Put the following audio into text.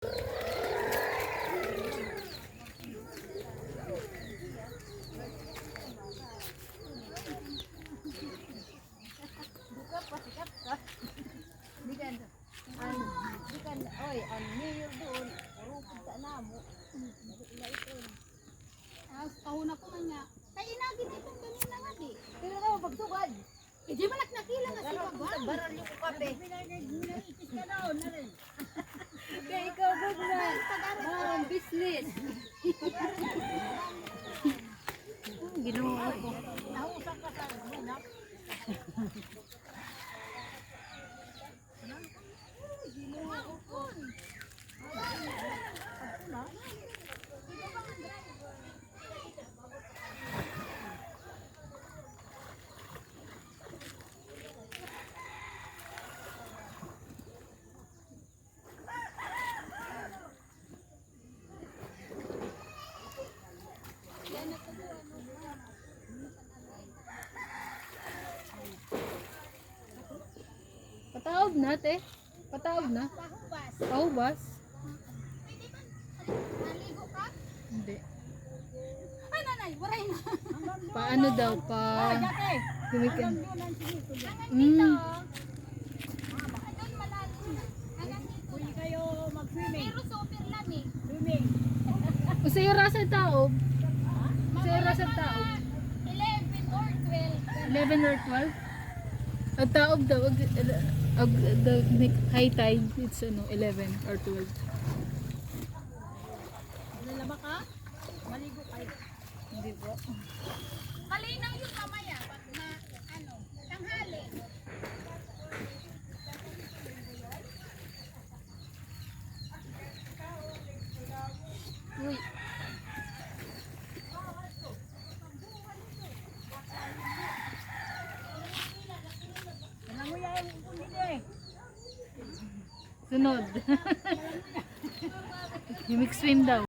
Kahuna ko man nga. Kay inagi na itong ganun na nga di. Pero na pagsugad. Eh di malak nakila nga si Pagwan. Baral yung kape. Ipis ka daw na rin. Kaya ikaw ba na? Marang business. Ginawa ko. Nausap ka sa anak. Pataob na, te. Pataob na. Pahubas. Paubas. Pwede ba? Naligo ka? Hindi. Ay nanay, waray na. Paano daw? Pa... Gumikan. Hanggang dito. Mm. Doon malalim na. Hanggang dito. Pwede kayo mag-swimming. Pero super lamig. Swimming. Usay rasa taob. Usay rasa taob. 11 or 12. 11 or 12? Ang taob daw, the high tide, it's 11 or 12. Lalaba ka? Maligo kayo. Hindi po. Malinaw yung mamaya pag tanghali. Uy. Nanguyain kung hindi. Sunod. Yung mix swim daw.